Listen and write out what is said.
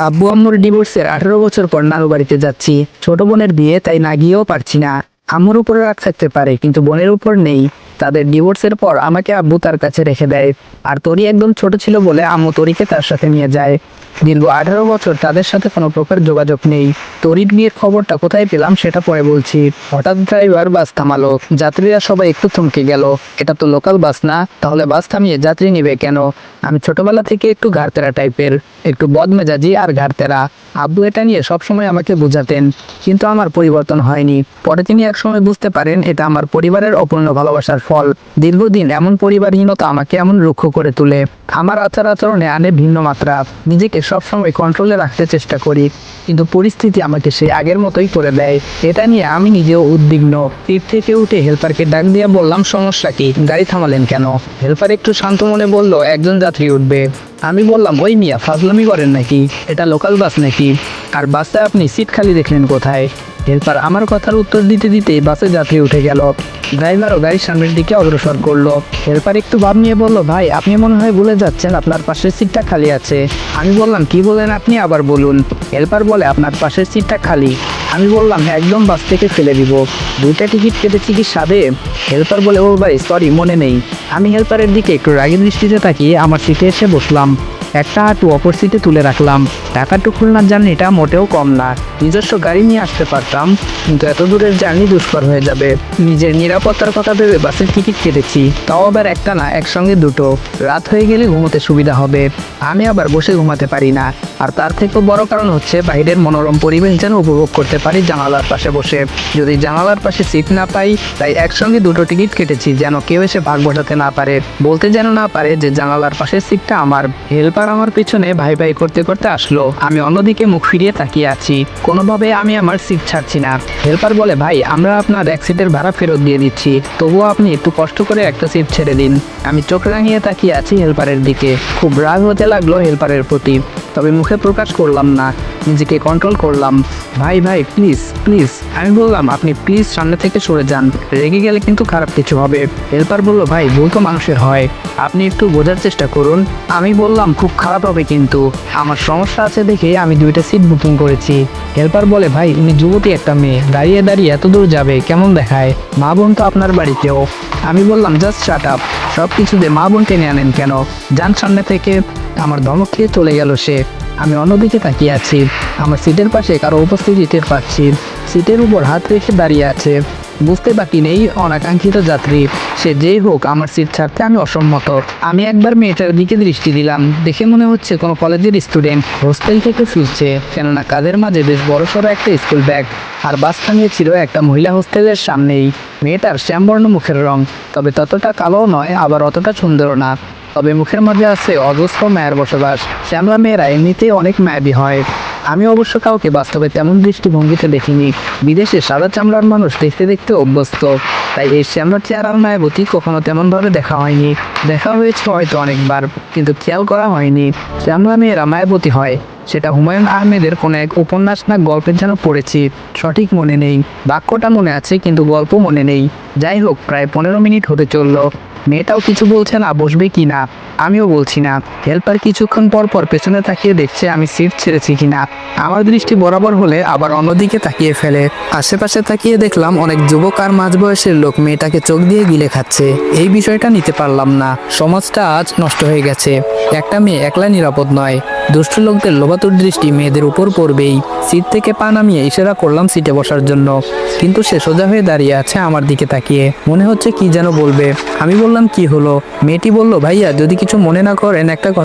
আব্বু আম্মুর ডিভোর্সের 18 বছর পর নানু বাড়িতে যাচ্ছি। ছোট বোনের বিয়ে, তাই না গিয়েও পারছি না। আম্মুর উপরে রাগ থাকতে পারে, কিন্তু বোনের উপর নেই। তাদের ডিভোর্সের পর আমাকে আব্বু তার কাছে রেখে দেয়। আর তরি একদম ছোট ছিল বলে আম্মু তরিকে তার সাথে নিয়ে যায়। দীর্ঘ 18 বছর তাদের সাথে কোনো প্রকার যোগাযোগ নেই। তরির বিয়ের খবরটা কোথায় পেলাম সেটা পরে বলছি। হঠাৎ ড্রাইভার বাস থামালো। যাত্রীরা সবাই একটু থমকে গেল। এটা তো লোকাল বাস না, তাহলে বাস থামিয়ে যাত্রী নিবে কেন? আমি ছোটবেলা থেকে একটু ঘাড়তেরা টাইপের, একটু বদমেজাজি আর ঘাড়তেরা। আব্বু এটা নিয়ে সবসময় আমাকে বোঝাতেন, কিন্তু আমার পরিবর্তন হয়নি। পরে তিনি একসময় বুঝতে পারেন এটা আমার পরিবারের অপূর্ণ ভালোবাসার ফল। দীর্ঘদিন এমন পরিবারহীনতা আমাকে এমন রুক্ষ করে তোলে। আমার আচার আচরণে আনে ভিন্ন মাত্রা। নিজেকে সবসময় কন্ট্রোলে রাখতে চেষ্টা করি, কিন্তু পরিস্থিতি আমাকে সেই আগের মতোই করে দেয়। এটা নিয়ে আমি নিজেও উদ্বিগ্ন। সিট থেকে উঠে হেল্পারকে ডাক দিয়ে বললাম, সমস্যা কি? গাড়ি থামালেন কেন? হেল্পার একটু শান্ত মনে বলল, একজন যাত্রী উঠবে। আমি বললাম, ওই মিয়া ফাজলামি করেন নাকি? এটা লোকাল বাস নাকি? আর বাসে আপনি সিট খালি দেখলেন কোথায়? হেল্পার আমার কথার উত্তর দিতে দিতে বাসে যাত্রী উঠে গেল। ড্রাইভারও গাড়ির সামনের দিকে অগ্রসর করলো। হেল্পার একটু ভাব নিয়ে বলল, ভাই আপনি মনে হয় ভুলে যাচ্ছেন, আপনার পাশের সিটটা খালি আছে। আমি বললাম, কি বলেন আপনি, আবার বলুন। হেল্পার বলে, আপনার পাশের সিটটা খালি। আমি বললাম, একদম বাস থেকে ফেলে দিব। 2টা টিকিট কেটেছি কি সাদে? হেল্পার বলে, ও ভাই সরি, মনে নেই। আমি হেল্পারের দিকে একটু রাগী দৃষ্টিতে তাকিয়ে আমার সিটে এসে বসলাম। একটা হাঁটু অপর সিটে তুলে রাখলাম। ঢাকা টু খুলনার জার্নিটা মোটেও কম না। নিজস্ব গাড়ি নিয়ে আসতে পারতাম, কিন্তু এত দূরের জার্নি দুষ্কর হয়ে যাবে। নিজের নিরাপত্তার কথা ভেবে বাসের টিকিট কেটেছি, তাও আবার একটা না, একসঙ্গে দুটো। রাত হয়ে গেলে ঘুমোতে সুবিধা হবে। আমি আবার বসে ঘুমাতে পারি না। আর তার থেকেও বড় কারণ হচ্ছে বাইরের মনোরম পরিবেশ যেন উপভোগ করতে পারি জানালার পাশে বসে। যদি জানালার পাশে সিট না পাই, তাই একসঙ্গে দুটো টিকিট কেটেছি, যেন কেউ এসে ভাগ বসাতে না পারে, বলতে যেন না পারে যে জানালার পাশের সিটটা আমার। হেল্পার আমার পিছনে ভাই ভাই করতে করতে আসলো। আমি অন্যদিকে মুখ ফিরিয়ে তাকিয়ে আছি। কোনোভাবে আমি আমার সিট ছাড়ছি না। হেল্পার বলে, ভাই আমরা আপনার এক সিটের ভাড়া ফেরত দিয়ে দিচ্ছি, তবুও আপনি একটু কষ্ট করে একটা সিট ছেড়ে দিন। আমি চোখ রাঙিয়ে তাকিয়ে আছি হেল্পারের দিকে। খুব রাগ হতে লাগলো হেল্পারের প্রতি, তবে মুখে প্রকাশ করলাম না, নিজেকে কন্ট্রোল করলাম। ভাই ভাই প্লিজ প্লিজ। আমি বললাম, আপনি প্লিজ সামনে থেকে সরে যান, রেগে গেলে কিন্তু খারাপ কিছু হবে। হেল্পার বলল, ভাই ভুল তো মানুষের হয়, আপনি একটু বোঝার চেষ্টা করুন। আমি বললাম, খুব খারাপ হবে কিন্তু, আমার সমস্যা আছে দেখে আমি 2টা সিট বুকিং করেছি। হেল্পার বলে, ভাই উনি যুবতী একটা মেয়ে, দাঁড়িয়ে দাঁড়িয়ে এত দূর যাবে, কেমন দেখায়? মা বোন তো আপনার বাড়িতেও। আমি বললাম, জাস্ট শাট আপ, সব কিছুতে মা বোন টেনে আনেন কেন? যান সামনে থেকে। আমার ধমক খেয়ে চলে গেল সে। আমি অন্যদিকে তাকিয়ে আছি। আমার সিটের পাশে কারো উপস্থিতি টের পাচ্ছি। সিটের উপর হাত রেখে দাঁড়িয়ে আছে। বুঝতে বাকি নেই অনাকাঙ্ক্ষিত যাত্রী। সে যেই হোক, আমার সিট ছাড়তে আমি অসম্মত। আমি একবার মেয়েটার দিকে দৃষ্টি দিলাম। দেখে মনে হচ্ছে কোনো কলেজের স্টুডেন্ট, হোস্টেল থেকে ফিরছে, কেননা কাঁধের মাঝে বেশ বড়সড় একটা স্কুল ব্যাগ। আর বাস থামিয়েছিল একটা মহিলা হোস্টেলের সামনেই। মেয়েটার শ্যামবর্ণ মুখের রং, তবে ততটা কালোও নয়, আবার অতটা সুন্দরও না। তবে মুখের মাঝে আছে অজস্র মায়ের বসবাস। শ্যামলা মেয়েরা এমনিতেই অনেক মায়াবী হয়। আমি অবশ্য কাউকে বাস্তবে তেমন দৃষ্টিভঙ্গিতে দেখিনি। বিদেশে সাদা চামড়ার মানুষ দেখতে দেখতে অভ্যস্ত, তাই এই শ্যামলার চেহারার মায়াবতী কখনো তেমনভাবে দেখা হয়নি। দেখা হয়েছে হয়তো অনেকবার, কিন্তু খেয়াল করা হয়নি শ্যামলা মেয়েরা মায়াবতী হয়। সেটা হুমায়ুন আহমেদের কোনো এক উপন্যাস না গল্পের যেন পড়েছি, সঠিক মনে নেই। বাক্যটা মনে আছে, কিন্তু গল্প মনে নেই। যাই হোক, প্রায় 15 মিনিট হতে চললো। মেয়েটাও কিছু বলছে না, বসবে কি না। আমিও বলছি না। হেল্পার কিছুক্ষণ পর পর পেছনে তাকিয়ে দেখছে আমি সিট ছেড়েছি কিনা। আমার দৃষ্টি বরাবর হলে আবার অন্যদিকে তাকিয়ে ফেলে। আশেপাশে তাকিয়ে দেখলাম অনেক যুবক আর মাঝবয়সের লোক মেয়েটাকে চোখ দিয়ে গিলে খাচ্ছে। এই বিষয়টা নিতে পারলাম না। সমাজটা আজ নষ্ট হয়ে গেছে। একটা মেয়ে একলা নিরাপদ নয়। দুষ্ট লোকদের লোভাতুর দৃষ্টি মেয়েদের উপর পড়বেই। সিট থেকে পা নামিয়ে ইশারা করলাম সিটে বসার জন্য, কিন্তু সে সোজা হয়ে দাঁড়িয়ে আছে আমার দিকে তাকিয়ে। মনে হচ্ছে কি যেন বলবে। আমি বললাম, কি হলো? মেয়েটি বলল, ভাইয়া যদি কিছু মনে না করেন একটা